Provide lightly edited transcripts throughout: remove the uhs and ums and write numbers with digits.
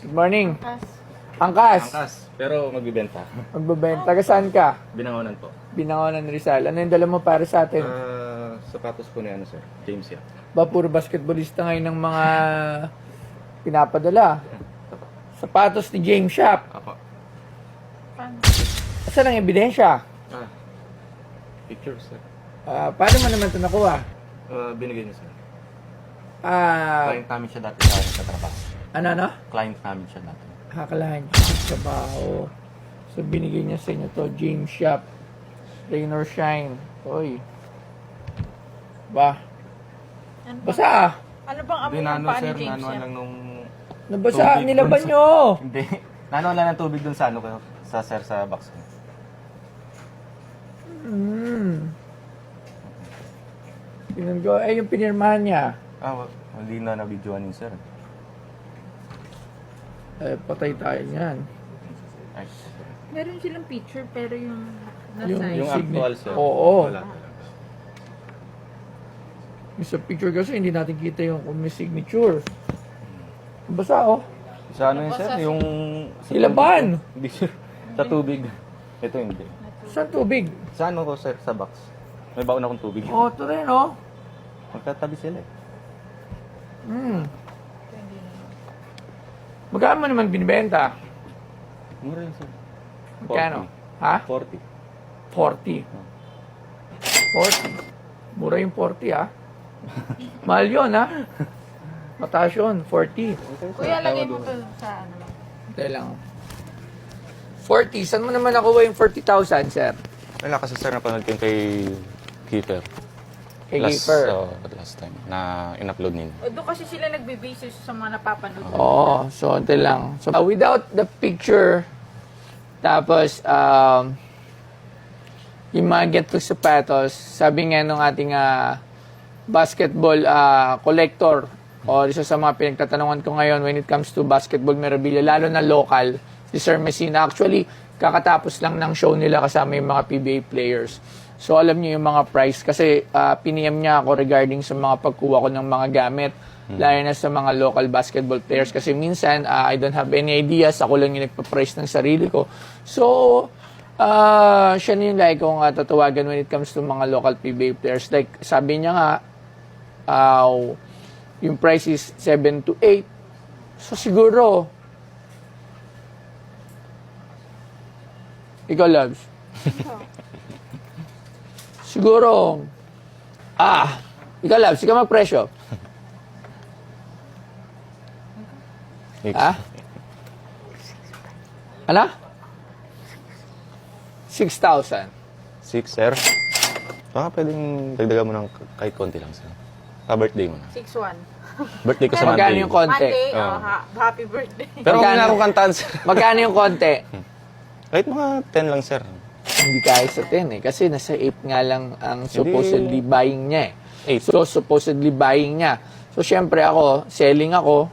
Good morning. Angkas. Angkas. Angkas, pero magbibenta. Magbabenta. Taga saan ka? Binangonan po. Binangonan Rizal. Ano yung dala mo para sa atin? Sapatos po na sir. James yan. Ba, puro basketballista ngayon ng mga pinapadala. Sapatos ni James Shop. Ako. Saan ang ebidensya? Picture, sir. Paano mo naman ito nakuha? Binigay niya, sir. Client namin siya dati sa trabaho. Ano? Client namin siya dati. Kakalahan siya sa trabaho. So, binigay niya sa inyo to, James Shop. Rain or shine. Oy. Ba? Ano ba? Basa ah. Ano bang amoy Hindi, ng nano, paa ni sir. James Nanuan yan? lang nung... Nabasa, Tubig. nilaban nyo. Hindi. Nanuan lang ng tubig dun sa ano ko. Sa sir sa box ko. Tingnan ko. Eh, yung pinirmahan niya. Hindi na na-videoan yun, sir. Eh, patay tayo niyan. Ay. Meron silang picture pero yung Yung- nasa Yung Signet. actual, sir. Oo. Wala. Yung sa picture kasi hindi natin kita yung kung may signature. Basa oh. Sa ano yun, sir? Yung... sa Ilaban. tubig. Hindi, sir. Sa tubig. Ito hindi. Saan tubig? Sa ano ko, sir? Sa box. May baon akong tubig. Oh, ito rin oh. Magkatabi sila eh. Magkano mo naman binibenta? Mura yun, sir. Magkano? Ha? 40. 40. 40. Mura yung 40 ah. Mahal yun ha. Mataas yun, 40. Kuya, lagay mo to sa ano. Dahil lang. 40. Saan mo naman nakuha yung 40,000, sir? Wala kasi, sir, napanood ko yung kay Keeper. Kay Keeper. Last time na in-upload nila. O, doon kasi sila nagbe-basis sa mga napapanood. Oo, so ito lang. So, without the picture, tapos, yung mga get to sapatos, sabi nga nung ating basketball collector, o isa sa mga pinagtatanungan ko ngayon when it comes to basketball memorabilia, lalo na local, si Sir Messina. Actually, kakatapos lang ng show nila kasama yung mga PBA players. So, alam niyo yung mga price. Kasi, piniem niya ako regarding sa mga pagkuha ko ng mga gamit. Lalo na sa mga local basketball players. Kasi minsan, I don't have any ideas. Ako lang yung nagpa-price ng sarili ko. So, siya na yung like kong tatawagan when it comes to mga local PBA players. Like, sabi niya nga, yung price is 7 to 8. So, siguro, ikaw, Loves. Siguro, ikaw, Loves, ikaw magpresyo. Ha? Ano? 6,000. 6, sir. Baka pwedeng dagdagan mo ng kahit konti lang, sir. Birthday mo na. 6-1. Birthday ko sa Magkano Monday. yung konti? Monday, Oo. happy birthday. Pero kung Magkano? na akong kantaan, sir. Magkano yung konti? Kahit mga 10 lang, sir. Hindi kaya sa 10 eh. Kasi nasa 8 nga lang ang supposedly buying niya eh. 8. So, supposedly buying niya. So, syempre ako, selling ako,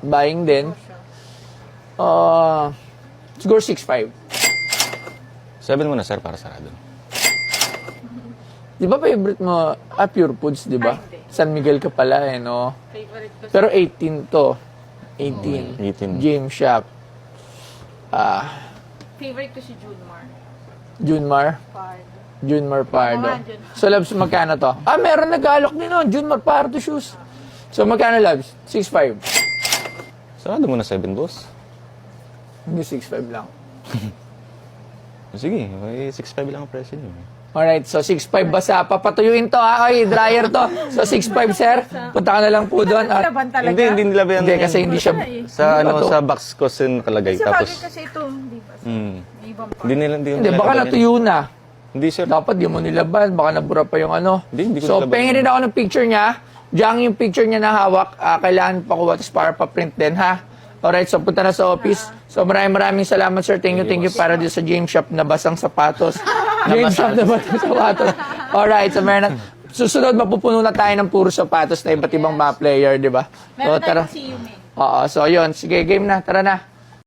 buying din. Siguro 6,500. 7 mo na, sir, para sarado. Di ba favorite mo, Pure Foods, di ba? Ay, hindi. San Miguel ka pala eh, no? Favorite ko. Pero 18 to. 18. 18. James Shop. Favorite ko si Junmar. Junmar. Pardo. Junmar Pardo. Oo nga, Junmar. So, Labs, magkano to? Meron nag-alok din nun. Junmar Pardo shoes. So, magkano, Labs? 6,500. Sarado mo na 7, boss. Hindi 6,500 lang. Sige, may 6.5 lang ang presyo niyo. Alright, so 6,500 basa. Papatuyuin to ha. Ay, dryer to. So 6,500 sir. Punta ka na lang po doon. Laban talaga. Hindi nila ba yan? Hindi, kasi hindi siya... Sa Ano ba ano, to? sa box ko sin nakalagay. Sa Tapos, bagay kasi ito, hindi ba? May ibang part. hindi nila, Hindi, baka natuyo na. Hindi, sir. Dapat di mo nilaban. Baka nabura pa yung ano. Hindi ko So, nilaban. pengin rin ako ng picture niya. Diyan yung picture niya na hawak. Kailangan pa kuha. Tapos para pa-print din, ha? Alright, so punta na sa office. So maraming salamat, sir. Thank you para dito sa James Shop na basang sapatos. James Shop na basang sapatos. Alright, so meron na. Susunod, mapupuno na tayo ng puro sapatos na iba't ibang mga player, di ba? So, Meron tara. tayong see you, May. Oo, so yun. Sige, game na. Tara na.